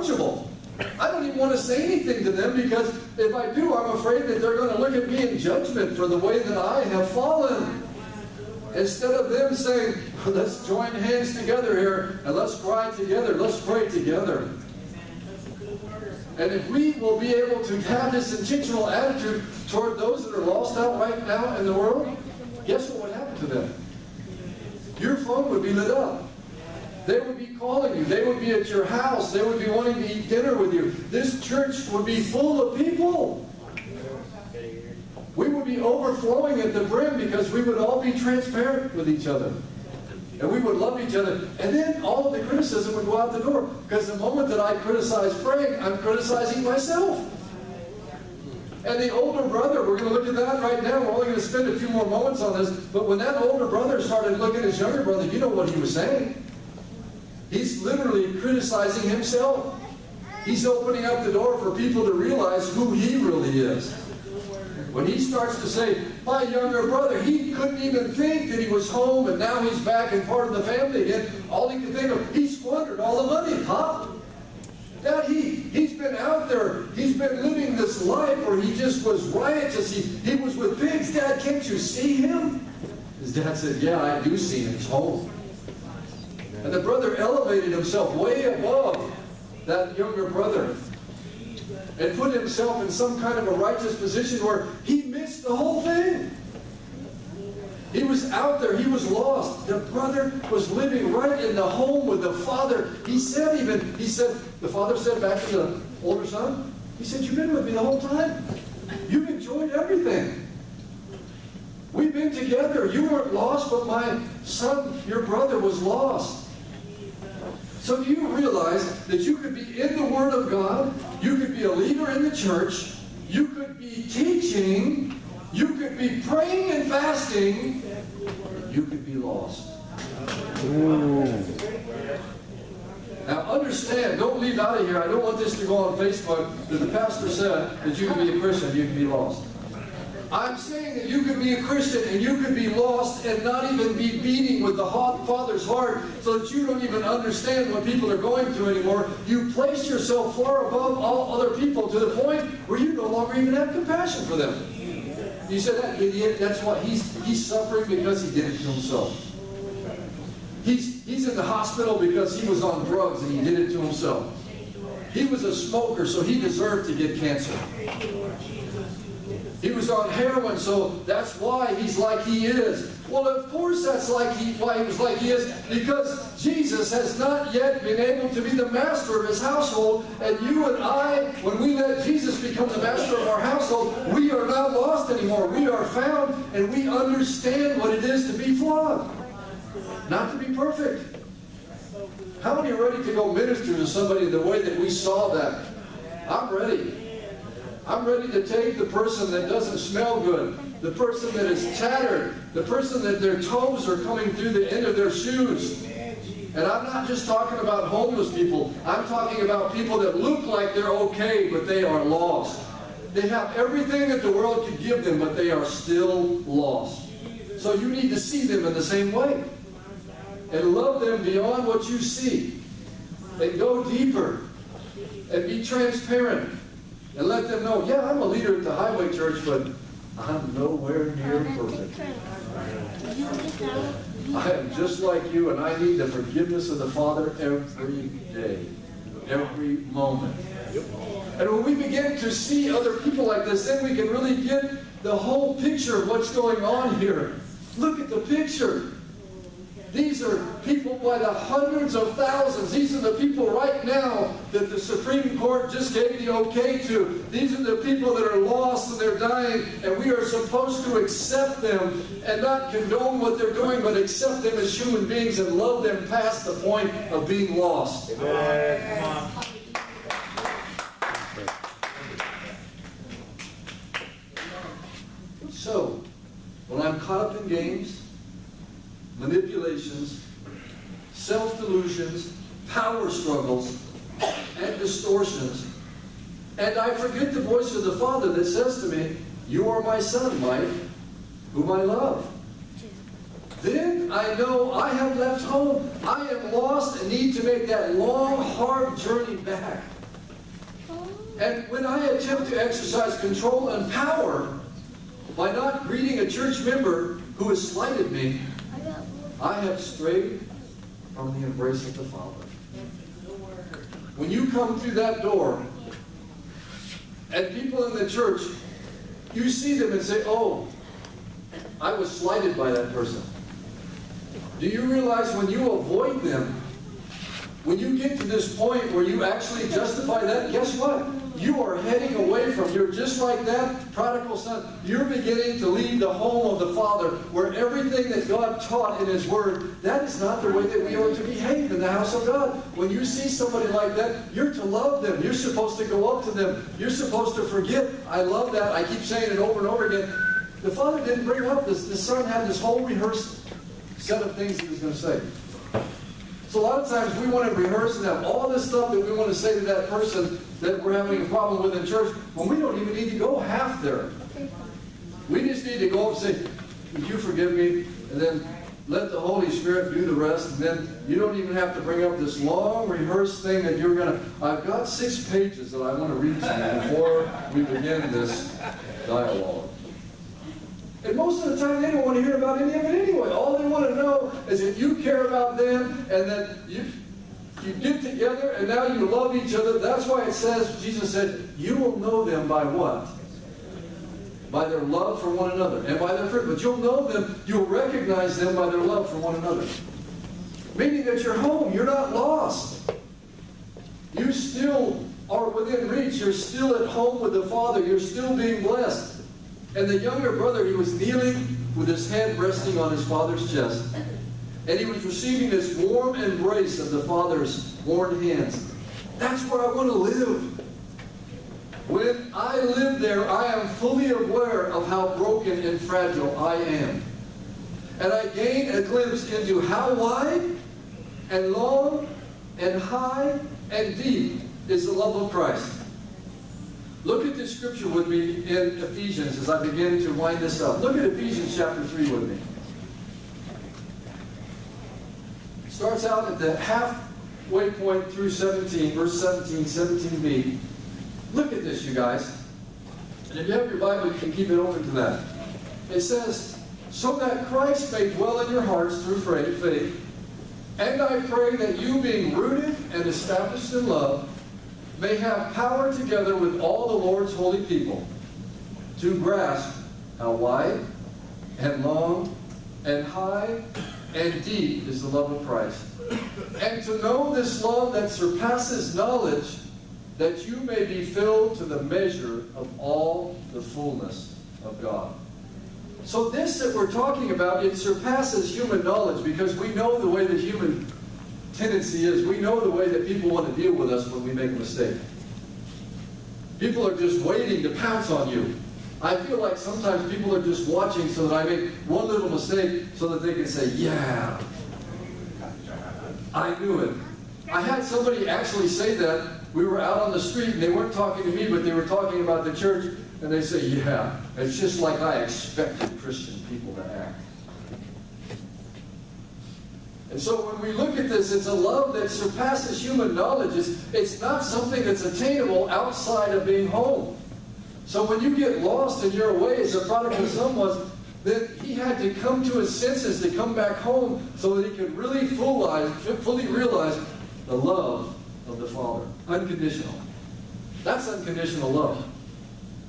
unapproachable. I don't even want to say anything to them, because if I do, I'm afraid that they're going to look at me in judgment for the way that I have fallen. Instead of them saying, let's join hands together here and let's cry together, let's pray together. And if we will be able to have this intentional attitude toward those that are lost out right now in the world, guess what would happen to them? Your phone would be lit up. They would be calling you. They would be at your house. They would be wanting to eat dinner with you. This church would be full of people. We would be overflowing at the brim, because we would all be transparent with each other. And we would love each other. And then all of the criticism would go out the door. Because the moment that I criticize Frank, I'm criticizing myself. And the older brother, we're going to look at that right now. We're only going to spend a few more moments on this. But when that older brother started looking at his younger brother, you know what he was saying? He's literally criticizing himself. He's opening up the door for people to realize who he really is. When he starts to say, my younger brother, he couldn't even think that he was home and now he's back and part of the family again. All he could think of, he squandered all the money, Pop. Dad, he's been out there. He's been living this life where he just was riotous. He was with pigs. Dad, can't you see him? His dad said, yeah, I do see him. He's home. And the brother elevated himself way above that younger brother and put himself in some kind of a righteous position where he missed the whole thing. He was out there. He was lost. The brother was living right in the home with the father. The father said back to the older son, he said, you've been with me the whole time. You've enjoyed everything. We've been together. You weren't lost, but my son, your brother, was lost. So do you realize that you could be in the Word of God, you could be a leader in the church, you could be teaching, you could be praying and fasting, you could be lost. Ooh. Now understand, don't leave out of here. I don't want this to go on Facebook that the pastor said that you can be a Christian, you can be lost. I'm saying that you could be a Christian and you could be lost and not even be beating with the Father's heart, so that you don't even understand what people are going through anymore. You place yourself far above all other people to the point where you no longer even have compassion for them. You said, that idiot, that's what he's suffering because he did it to himself. He's in the hospital because he was on drugs and he did it to himself. He was a smoker, so he deserved to get cancer. He was on heroin, so that's why he's like he is. Well, of course that's why he was like he is, because Jesus has not yet been able to be the master of his household. And you and I, when we let Jesus become the master of our household, we are not lost anymore. We are found, and we understand what it is to be flawed, not to be perfect. How many are ready to go minister to somebody the way that we saw that? I'm ready. I'm ready to take the person that doesn't smell good, the person that is tattered, the person that their toes are coming through the end of their shoes. And I'm not just talking about homeless people. I'm talking about people that look like they're okay, but they are lost. They have everything that the world could give them, but they are still lost. So you need to see them in the same way. And love them beyond what you see. And go deeper. And be transparent. And let them know, yeah, I'm a leader at the Highway Church, but I'm nowhere near perfect. I am just like you, and I need the forgiveness of the Father every day, every moment. And when we begin to see other people like this, then we can really get the whole picture of what's going on here. Look at the picture. These are people by the hundreds of thousands. These are the people right now that the Supreme Court just gave the okay to. These are the people that are lost and they're dying, and we are supposed to accept them and not condone what they're doing, but accept them as human beings and love them past the point of being lost. Amen. So, when I'm caught up in games, manipulations, self-delusions, power struggles, and distortions, and I forget the voice of the Father that says to me, you are my son, Mike, whom I love. then I know I have left home. I am lost and need to make that long, hard journey back. And when I attempt to exercise control and power by not greeting a church member who has slighted me, I have strayed from the embrace of the Father. When you come through that door, and people in the church, you see them and say, oh, I was slighted by that person. Do you realize when you avoid them, when you get to this point where you actually justify that, guess what? You are heading away from, you're just like that prodigal son. You're beginning to leave the home of the Father, where everything that God taught in His Word, that is not the way that we are to behave in the house of God. When you see somebody like that, you're to love them. You're supposed to go up to them. You're supposed to forget. I love that. I keep saying it over and over again. The Father didn't bring up this. The Son had this whole rehearsed set of things He was going to say. So a lot of times we want to rehearse and have all this stuff that we want to say to that person that we're having a problem with in church, when we don't even need to go half there. We just need to go up and say, would you forgive me? And then let the Holy Spirit do the rest. And then you don't even have to bring up this long rehearsed thing that you're going to... I've got 6 pages that I want to read to you before we begin this dialogue. And most of the time, they don't want to hear about any of it anyway. All they want to know is that you care about them and that you get together and now you love each other. That's why it says, Jesus said, you will know them by what? By their love for one another and by their fruit. But you'll know them, you'll recognize them by their love for one another. Meaning that you're home, you're not lost. You still are within reach. You're still at home with the Father. You're still being blessed. And the younger brother, he was kneeling with his head resting on his father's chest. And he was receiving this warm embrace of the Father's worn hands. That's where I want to live. When I live there, I am fully aware of how broken and fragile I am. And I gain a glimpse into how wide and long and high and deep is the love of Christ. Look at this scripture with me in Ephesians as I begin to wind this up. Look at Ephesians chapter 3 with me. It starts out at the halfway point through 17, verse 17, 17b. Look at this, you guys. And if you have your Bible, you can keep it open to that. It says, so that Christ may dwell in your hearts through faith, and I pray that you, being rooted and established in love, may have power together with all the Lord's holy people to grasp how wide and long and high and deep is the love of Christ, and to know this love that surpasses knowledge, that you may be filled to the measure of all the fullness of God. So this that we're talking about, it surpasses human knowledge, because we know the way the human tendency is. We know the way that people want to deal with us when we make a mistake. People are just waiting to pounce on you. I feel like sometimes people are just watching so that I make one little mistake so that they can say, yeah, I knew it. I had somebody actually say that. We were out on the street and they weren't talking to me, but they were talking about the church, and they say, yeah, it's just like I expected Christian people to act. And so when we look at this, it's a love that surpasses human knowledge. It's not something that's attainable outside of being home. So when you get lost in your ways, the prodigal son was, then he had to come to his senses to come back home so that he could really fully realize the love of the Father. Unconditional. That's unconditional love.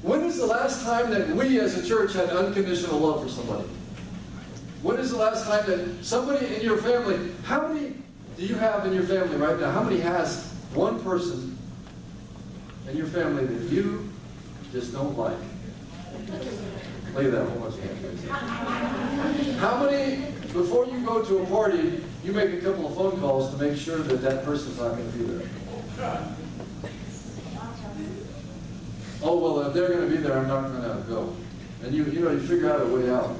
When is the last time that we as a church had unconditional love for somebody? When is the last time that somebody in your family, how many do you have in your family right now? How many has one person in your family that you just don't like? Lay that one once again. How many, before you go to a party, you make a couple of phone calls to make sure that that person's not going to be there? Oh, well, if they're going to be there, I'm not going to go. And you figure out a way out.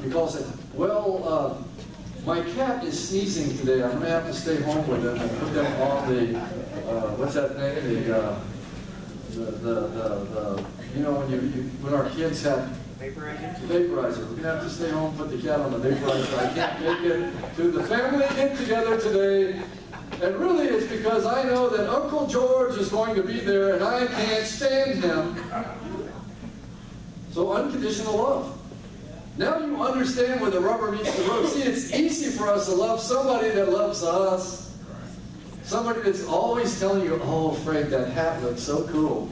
You call and say, well, my cat is sneezing today. I'm going to have to stay home with them and put them on the, what's that thing? When our kids had Vaporizer? Vaporizer. We're going to have to stay home, put the cat on the vaporizer. I can't make it to the family get-together today. And really it's because I know that Uncle George is going to be there and I can't stand him. So unconditional love. Now you understand where the rubber meets the road. See, it's easy for us to love somebody that loves us. Somebody that's always telling you, oh, Frank, that hat looks so cool.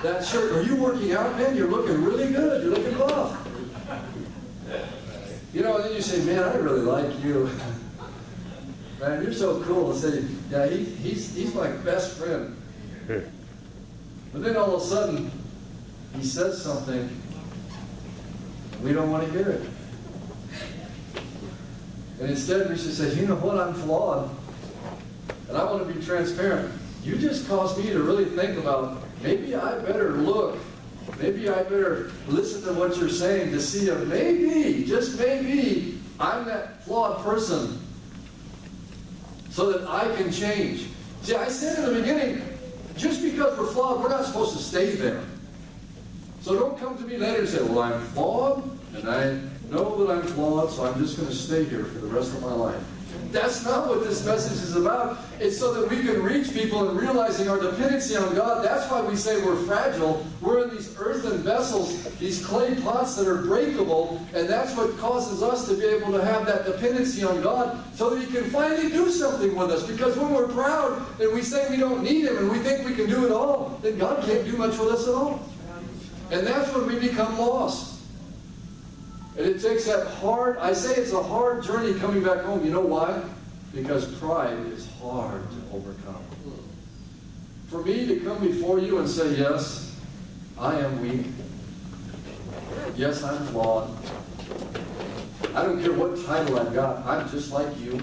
That shirt, are you working out, man? You're looking really good. You're looking buff. You know, and then you say, man, I really like you. Man, you're so cool. And say, yeah, he's my best friend. But then all of a sudden, he says something, and we don't want to hear it. And instead, we should say, you know what, I'm flawed. And I want to be transparent. You just caused me to really think about, maybe I better look. Maybe I better listen to what you're saying to see if maybe, just maybe, I'm that flawed person so that I can change. See, I said in the beginning, just because we're flawed, we're not supposed to stay there. So don't come to me later and say, well, I'm flawed, and I know that I'm flawed, so I'm just going to stay here for the rest of my life. That's not what this message is about. It's so that we can reach people and realizing our dependency on God. That's why we say we're fragile. We're in these earthen vessels, these clay pots that are breakable, and that's what causes us to be able to have that dependency on God so that He can finally do something with us. Because when we're proud and we say we don't need Him and we think we can do it all, then God can't do much with us at all. And that's when we become lost. And it takes that hard, I say it's a hard journey coming back home. You know why? Because pride is hard to overcome. For me to come before you and say, yes, I am weak. Yes, I'm flawed. I don't care what title I've got. I'm just like you.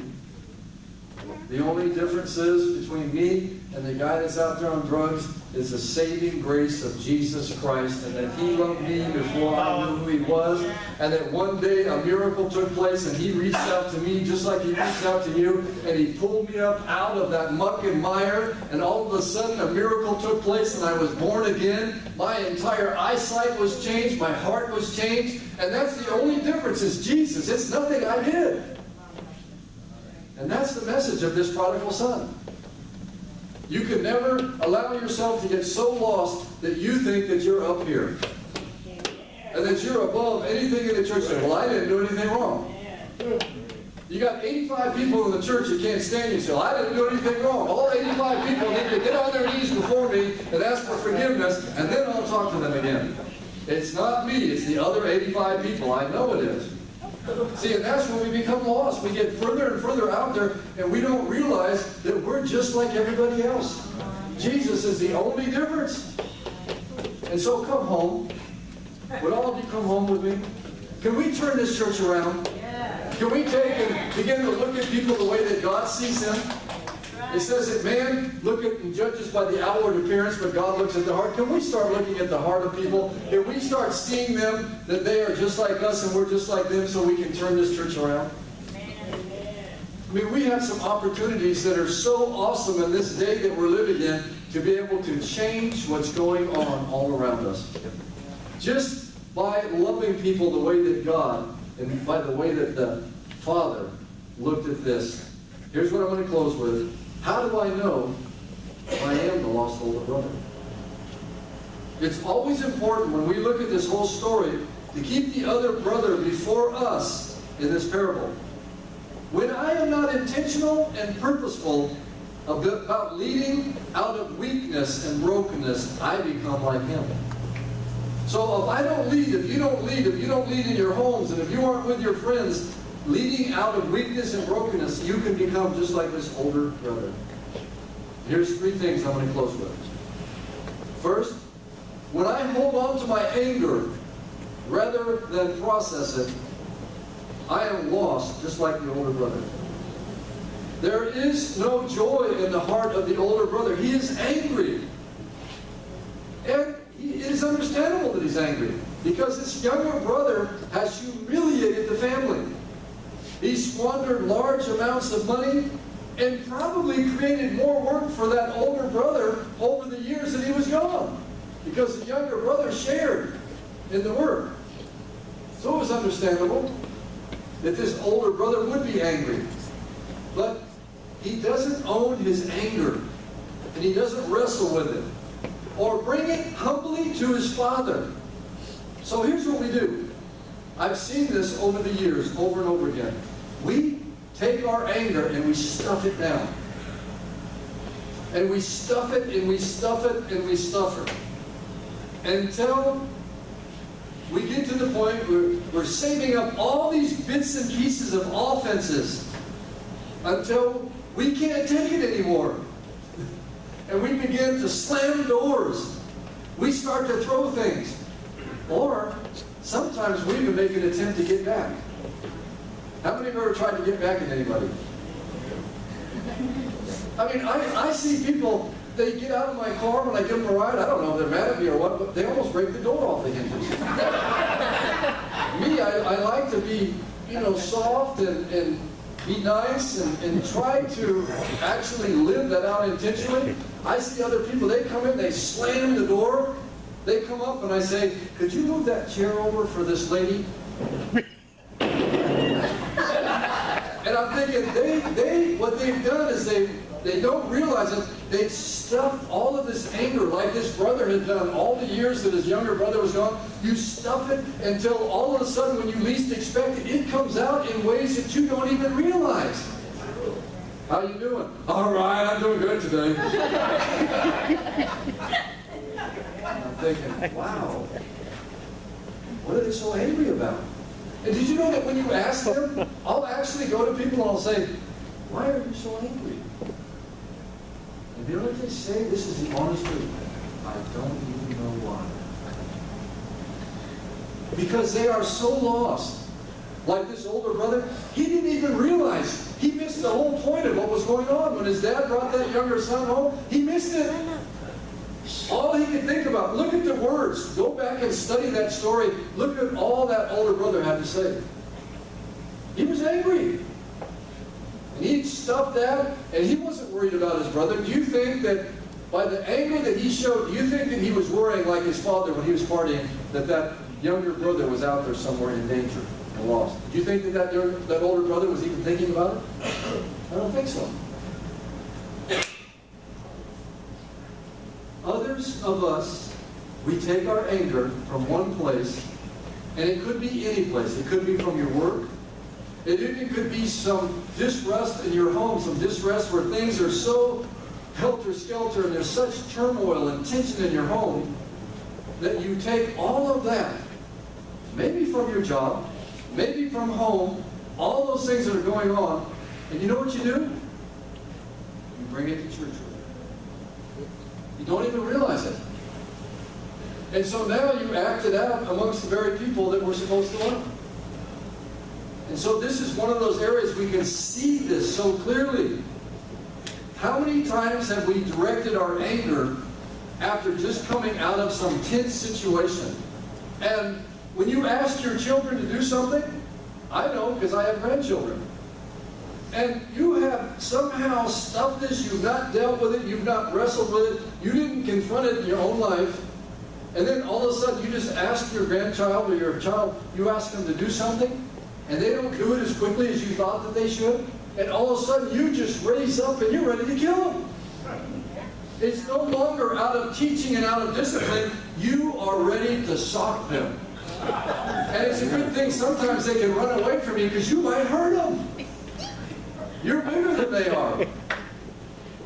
The only difference is between me and the guy that's out there on drugs is the saving grace of Jesus Christ, and that He loved me before I knew who He was, and that one day a miracle took place and He reached out to me just like He reached out to you, and He pulled me up out of that muck and mire, and all of a sudden a miracle took place and I was born again. My entire eyesight was changed, my heart was changed, and that's the only difference is Jesus. It's nothing I did. And that's the message of this prodigal son. You can never allow yourself to get so lost that you think that you're up here. And that you're above anything in the church. Well, I didn't do anything wrong. You got 85 people in the church that can't stand you. So I didn't do anything wrong. All 85 people need to get on their knees before me and ask for forgiveness, and then I'll talk to them again. It's not me. It's the other 85 people. I know it is. See, and that's when we become lost. We get further and further out there, and we don't realize that we're just like everybody else. Jesus is the only difference. And so come home. Would all of you come home with me? Can we turn this church around? Can we take and begin to look at people the way that God sees them? It says that man look at and judges by the outward appearance, but God looks at the heart. Can we start looking at the heart of people? Can we start seeing them that they are just like us and we're just like them, so we can turn this church around? I mean, we have some opportunities that are so awesome in this day that we're living in to be able to change what's going on all around us. Just by loving people the way that God and by the way that the Father looked at this. Here's what I'm going to close with. How do I know if I am the lost older brother? It's always important when we look at this whole story to keep the other brother before us in this parable. When I am not intentional and purposeful about leading out of weakness and brokenness, I become like him. So if I don't lead, if you don't lead in your homes, and if you aren't with your friends, leading out of weakness and brokenness, you can become just like this older brother. Here's three things I'm going to close with. First, when I hold on to my anger rather than process it, I am lost just like the older brother. There is no joy in the heart of the older brother. He is angry. And it is understandable that he's angry because this younger brother has humiliated the family. He squandered large amounts of money and probably created more work for that older brother over the years that he was gone. Because the younger brother shared. in the Word. So it was understandable that this older brother would be angry. But he doesn't own his anger, and he doesn't wrestle with it, or bring it humbly to his father. So here's what we do. I've seen this over the years, over and over again. We take our anger and we stuff it down. And we stuff it, and we stuff it, and we stuff it. Until we get to the point where we're saving up all these bits and pieces of offenses until we can't take it anymore. And we begin to slam doors. We start to throw things. Or sometimes we even make an attempt to get back. How many have ever tried to get back at anybody? I mean, I see people, they get out of my car when I give them a ride. I don't know if they're mad at me or what, but they almost break the door off the hinges. Me, I like to be, soft and be nice and try to actually live that out intentionally. I see other people, they come in, they slam the door. They come up and I say, could you move that chair over for this lady? And I'm thinking, what they've done is they don't realize it. They've stuffed all of this anger like this brother had done all the years that his younger brother was gone. You stuff it until all of a sudden when you least expect it, it comes out in ways that you don't even realize. How you doing? All right, I'm doing good today. I'm thinking, wow, what are they so angry about? And did you know that when you ask them, I'll actually go to people and I'll say, why are you so angry? And you know what they say? This is the honest truth. I don't even know why. Because they are so lost. Like this older brother, he didn't even realize. He missed the whole point of what was going on. When his dad brought that younger son home, he missed it. All he could think about, look at the words. Go back and study that story. Look at all that older brother had to say. He was angry. And he'd stuffed that, and he wasn't worried about his brother. Do you think that by the anger that he showed, do you think that he was worrying like his father when he was partying, that younger brother was out there somewhere in danger and lost? Do you think that older brother was even thinking about it? I don't think so. Others of us, we take our anger from one place, and it could be any place. It could be from your work. It even could be some distrust in your home, some distrust where things are so helter-skelter and there's such turmoil and tension in your home that you take all of that, maybe from your job, maybe from home, all those things that are going on, and you know what you do? You bring it to church with you. You don't even realize it. And so now you act it out amongst the very people that we're supposed to love. And so this is one of those areas we can see this so clearly. How many times have we directed our anger after just coming out of some tense situation? And when you ask your children to do something, I know because I have grandchildren. And you have somehow stuffed this, you've not dealt with it, you've not wrestled with it, you didn't confront it in your own life, and then all of a sudden you just ask your grandchild or your child, you ask them to do something, and they don't do it as quickly as you thought that they should, and all of a sudden you just raise up and you're ready to kill them. It's no longer out of teaching and out of discipline, you are ready to sock them. And it's a good thing sometimes they can run away from you because you might hurt them. You're bigger than they are.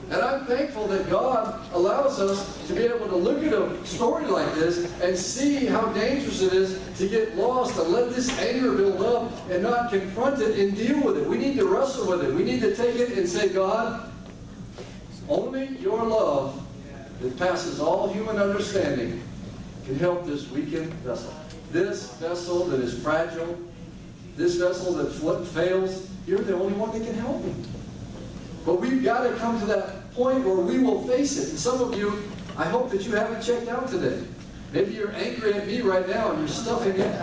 And I'm thankful that God allows us to be able to look at a story like this and see how dangerous it is to get lost and let this anger build up and not confront it and deal with it. We need to wrestle with it. We need to take it and say, God, only your love that passes all human understanding can help this weakened vessel. This vessel that is fragile, this vessel that fails, you're the only one that can help me. But we've got to come to that point where we will face it. And some of you, I hope that you haven't checked out today. Maybe you're angry at me right now and you're stuffing it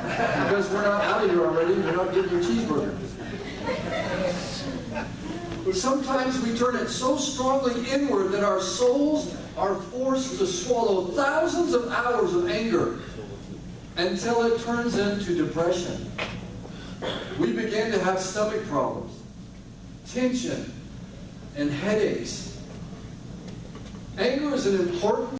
because we're not out of here already and you're not getting your cheeseburger. But sometimes we turn it so strongly inward that our souls are forced to swallow thousands of hours of anger. until it turns into depression. We begin to have stomach problems, tension, and headaches. Anger is an important